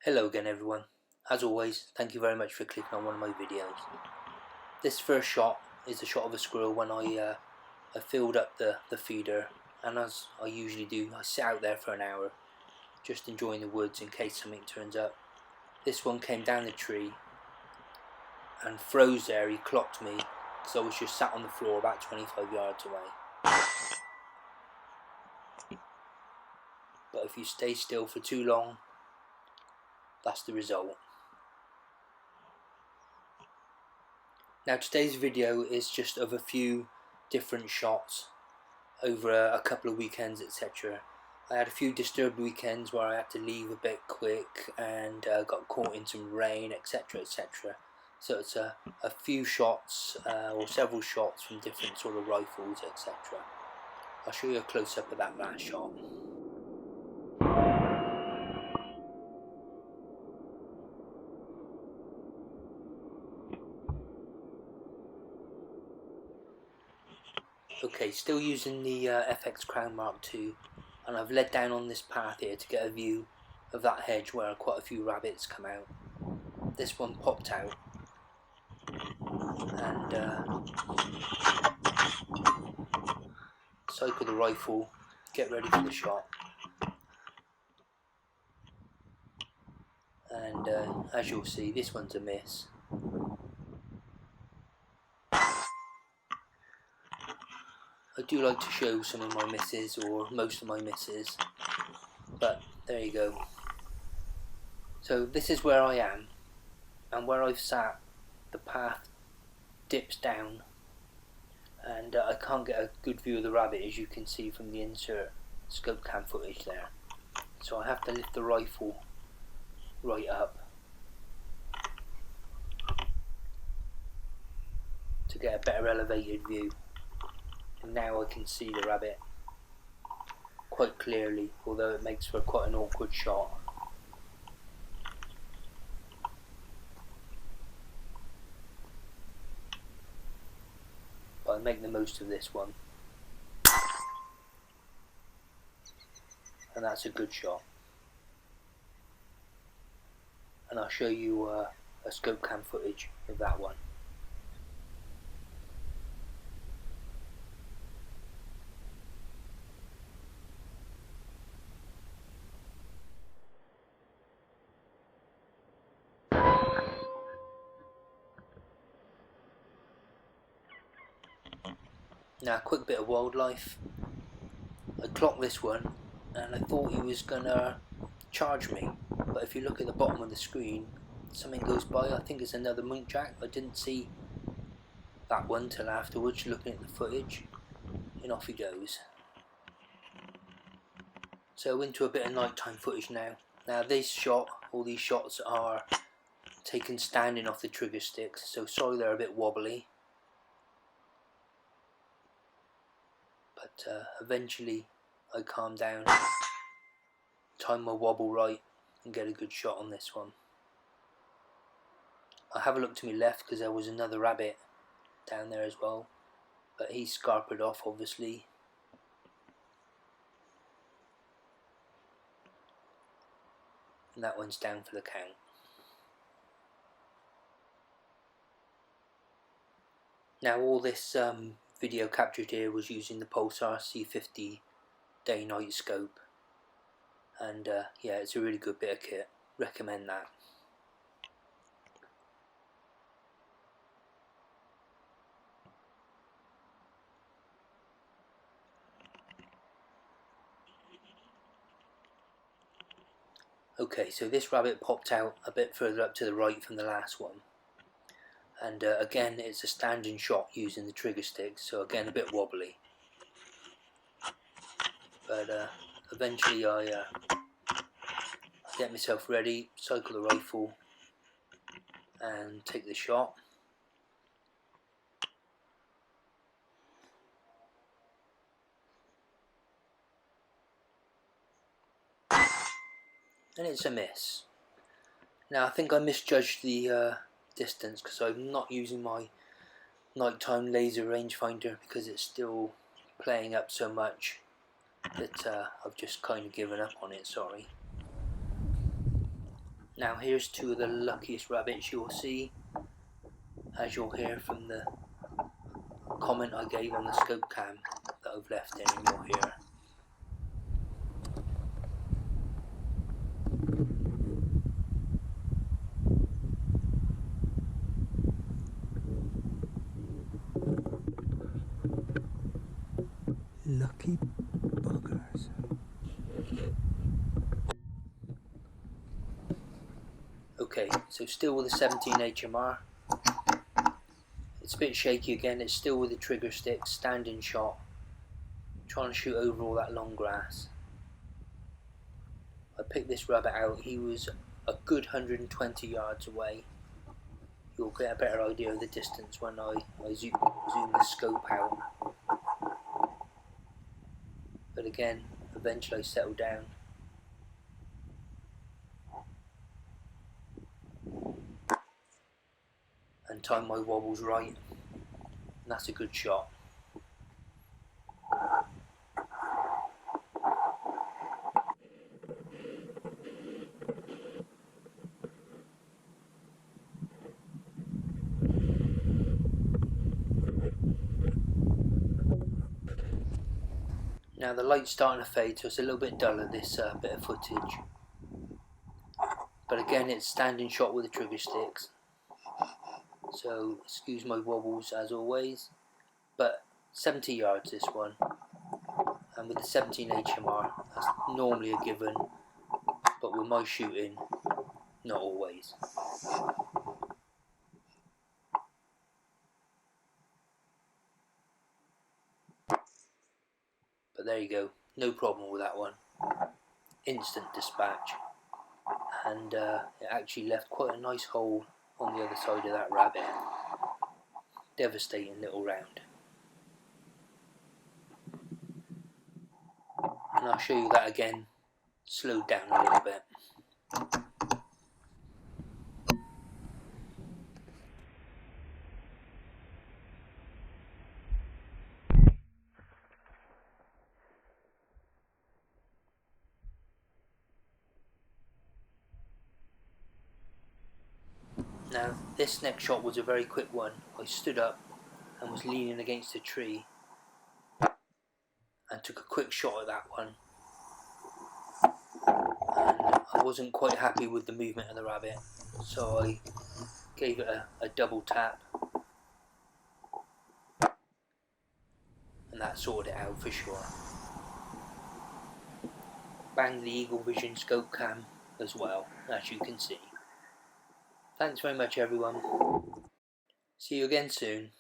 Hello again everyone. As always, thank you very much for clicking on one of my videos. This first shot is a shot of a squirrel when I filled up the feeder, and as I usually do, I sit out there for an hour just enjoying the woods in case something turns up. This one came down the tree and froze there. He clocked me, so I was just sat on the floor about 25 yards away. But if you stay still for too long, that's the result. Now today's video is just of a few different shots over a couple of weekends, etc. I had a few disturbed weekends where I had to leave a bit quick and got caught in some rain, etc, etc. So it's a few shots or several shots from different sort of rifles, etc. I'll show you a close-up of that last shot. Okay, still using the FX Crown MK2, and I've led down on this path here to get a view of that hedge where quite a few rabbits come out. This one popped out, and cycle the rifle, get ready for the shot, and as you'll see, this one's a miss. I do like to show some of my misses, or most of my misses, but there you go. So this is where I am, and where I've sat, the path dips down, and I can't get a good view of the rabbit, as you can see from the insert scope cam footage there. So I have to lift the rifle right up to get a better elevated view. And now I can see the rabbit quite clearly, although it makes for quite an awkward shot. But I make the most of this one, and that's a good shot. And I'll show you a scope cam footage of that one. Now a quick bit of wildlife. I clocked this one and I thought he was gonna charge me, but if you look at the bottom of the screen, something goes by. I think it's another muntjac. I didn't see that one till afterwards, looking at the footage, and off he goes. So into a bit of nighttime footage now. Now this shot, all these shots are taken standing off the trigger sticks, so sorry they're a bit wobbly. But eventually I calm down, time my wobble right, and get a good shot on this one. I have a look to my left because there was another rabbit down there as well, but he scarpered off obviously. And that one's down for the count. Now all this video captured here was using the Pulsar C50 day-night scope, and yeah, it's a really good bit of kit, recommend that. Okay, so this rabbit popped out a bit further up to the right from the last one, and again it's a standing shot using the trigger stick, so again a bit wobbly, but eventually I get myself ready, cycle the rifle and take the shot. And it's a miss. Now I think I misjudged the distance because I'm not using my nighttime laser rangefinder because it's still playing up so much that I've just kind of given up on it, sorry. Now here's two of the luckiest rabbits you'll see, as you'll hear from the comment I gave on the scope cam that I've left in, and you'll hear. Lucky buggers. Okay, so still with the 17 HMR. It's a bit shaky again, it's still with the trigger stick, standing shot. Trying to shoot over all that long grass. I picked this rabbit out, he was a good 120 yards away. You'll get a better idea of the distance when I zoom the scope out. But again, eventually I settled down. And time my wobbles right. And that's a good shot. Now the light's starting to fade, so it's a little bit duller, this bit of footage. But again, it's standing shot with the trigger sticks. So excuse my wobbles as always. But 70 yards this one. And with the 17 HMR, that's normally a given. But with my shooting, not always. But there you go, no problem with that one. Instant dispatch. And it actually left quite a nice hole on the other side of that rabbit. Devastating little round. And I'll show you that again, slowed down a little bit. Now this next shot was a very quick one. I stood up and was leaning against a tree and took a quick shot at that one. And I wasn't quite happy with the movement of the rabbit, so I gave it a double tap, and that sorted it out for sure. Banged the Eagle Vision scope cam as well, as you can see. Thanks very much everyone. See you again soon.